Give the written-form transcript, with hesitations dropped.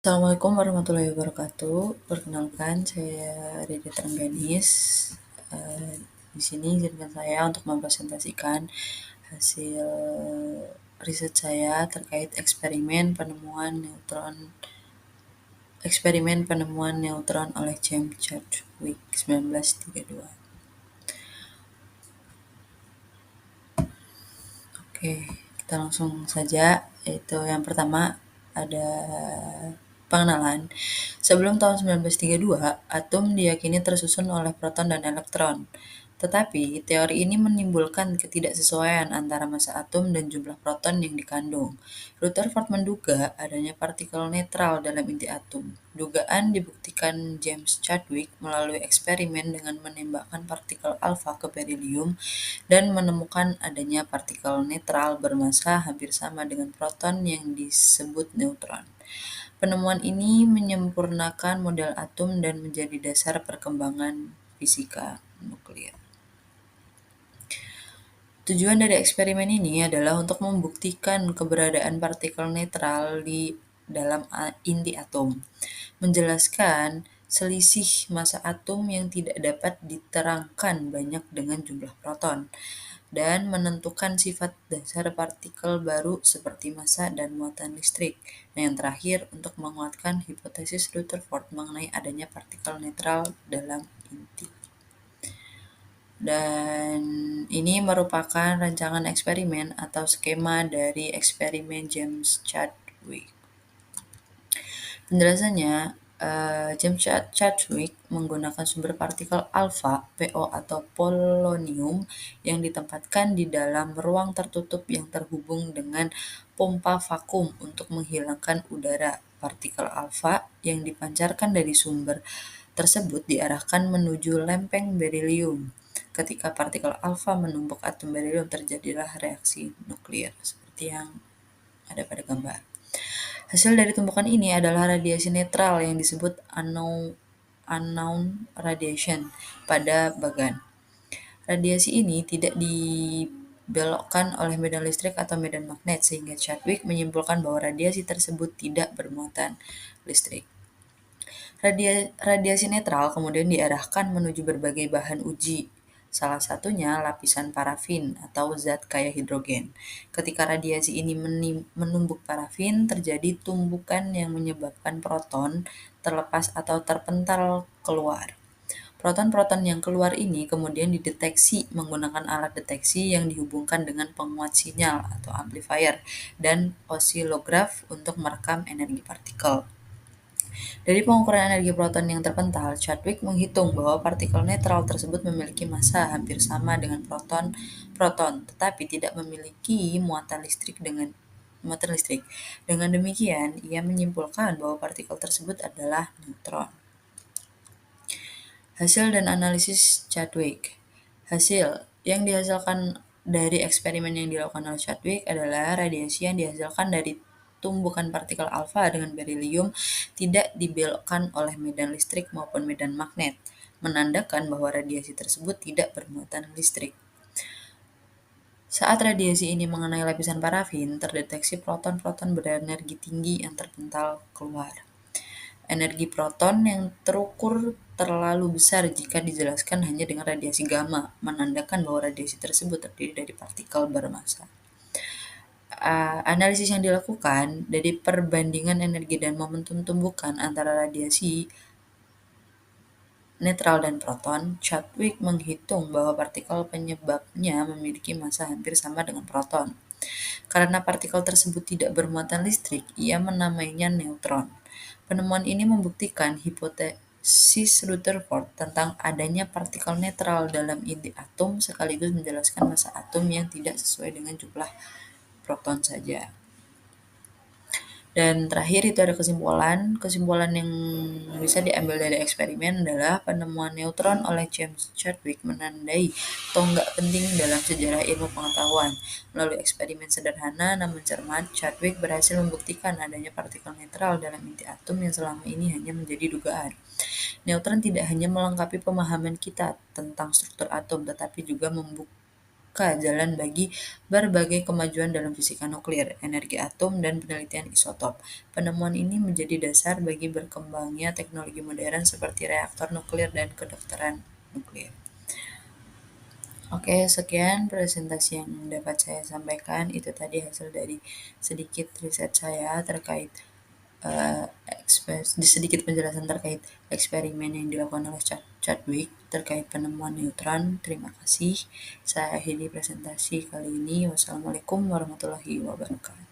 Assalamualaikum warahmatullahi wabarakatuh. Perkenalkan, saya Riri Trengganis. Di sini izinkan saya untuk mempresentasikan hasil riset saya terkait eksperimen penemuan neutron oleh James Chadwick 1932. Oke, kita langsung saja. Itu yang pertama ada pengenalan. Sebelum tahun 1932, atom diyakini tersusun oleh proton dan elektron. Tetapi, teori ini menimbulkan ketidaksesuaian antara massa atom dan jumlah proton yang dikandung. Rutherford menduga adanya partikel netral dalam inti atom. Dugaan dibuktikan James Chadwick melalui eksperimen dengan menembakkan partikel alfa ke berilium dan menemukan adanya partikel netral bermassa hampir sama dengan proton yang disebut neutron. Penemuan ini menyempurnakan model atom dan menjadi dasar perkembangan fisika nuklir. Tujuan dari eksperimen ini adalah untuk membuktikan keberadaan partikel netral di dalam inti atom, menjelaskan selisih massa atom yang tidak dapat diterangkan banyak dengan jumlah proton, dan menentukan sifat dasar partikel baru seperti massa dan muatan listrik. Nah, yang terakhir, untuk menguatkan hipotesis Rutherford mengenai adanya partikel netral dalam inti. Dan ini merupakan rancangan eksperimen atau skema dari eksperimen James Chadwick. Penjelasannya, James Chadwick menggunakan sumber partikel alfa (PO) atau polonium yang ditempatkan di dalam ruang tertutup yang terhubung dengan pompa vakum untuk menghilangkan udara. Partikel alfa yang dipancarkan dari sumber tersebut diarahkan menuju lempeng berilium. Ketika partikel alfa menumpuk atom berilium, terjadilah reaksi nuklir seperti yang ada pada gambar. Hasil dari tumpukan ini adalah radiasi netral yang disebut unknown radiation pada bagan. Radiasi ini tidak dibelokkan oleh medan listrik atau medan magnet, sehingga Chadwick menyimpulkan bahwa radiasi tersebut tidak bermuatan listrik. Radiasi netral kemudian diarahkan menuju berbagai bahan uji, salah satunya lapisan parafin atau zat kaya hidrogen. Ketika radiasi ini menumbuk parafin, terjadi tumbukan yang menyebabkan proton terlepas atau terpental keluar. Proton-proton yang keluar ini kemudian dideteksi menggunakan alat deteksi yang dihubungkan dengan penguat sinyal atau amplifier dan osilograf untuk merekam energi partikel. Dari pengukuran energi proton yang terpental, Chadwick menghitung bahwa partikel netral tersebut memiliki massa hampir sama dengan proton, tetapi tidak memiliki muatan listrik. Dengan demikian, ia menyimpulkan bahwa partikel tersebut adalah neutron. Hasil dan analisis Chadwick. Hasil yang dihasilkan dari eksperimen yang dilakukan oleh Chadwick adalah radiasi yang dihasilkan dari tumbukan partikel alfa dengan berilium tidak dibelokkan oleh medan listrik maupun medan magnet, menandakan bahwa radiasi tersebut tidak bermuatan listrik. Saat radiasi ini mengenai lapisan parafin, terdeteksi proton-proton berenergi tinggi yang terpental keluar. Energi proton yang terukur terlalu besar jika dijelaskan hanya dengan radiasi gamma, menandakan bahwa radiasi tersebut terdiri dari partikel bermassa. Analisis yang dilakukan dari perbandingan energi dan momentum tumbukan antara radiasi netral dan proton, Chadwick menghitung bahwa partikel penyebabnya memiliki massa hampir sama dengan proton. Karena partikel tersebut tidak bermuatan listrik, ia menamainya neutron. Penemuan ini membuktikan hipotesis Rutherford tentang adanya partikel netral dalam inti atom sekaligus menjelaskan massa atom yang tidak sesuai dengan jumlah proton saja. Dan terakhir itu ada kesimpulan. Kesimpulan yang bisa diambil dari eksperimen adalah penemuan neutron oleh James Chadwick menandai tonggak penting dalam sejarah ilmu pengetahuan. Melalui eksperimen sederhana namun cermat, Chadwick berhasil membuktikan adanya partikel netral dalam inti atom yang selama ini hanya menjadi dugaan. Neutron tidak hanya melengkapi pemahaman kita tentang struktur atom, tetapi juga membuktikan membuka jalan bagi berbagai kemajuan dalam fisika nuklir, energi atom, dan penelitian isotop. Penemuan ini menjadi dasar bagi berkembangnya teknologi modern seperti reaktor nuklir dan kedokteran nuklir. Oke, sekian presentasi yang dapat saya sampaikan. Itu tadi hasil dari sedikit riset saya terkait eh, sedikit penjelasan terkait eksperimen yang dilakukan oleh Chadwick terkait penemuan neutron. Terima kasih. Saya akhiri presentasi kali ini. Wassalamualaikum warahmatullahi wabarakatuh.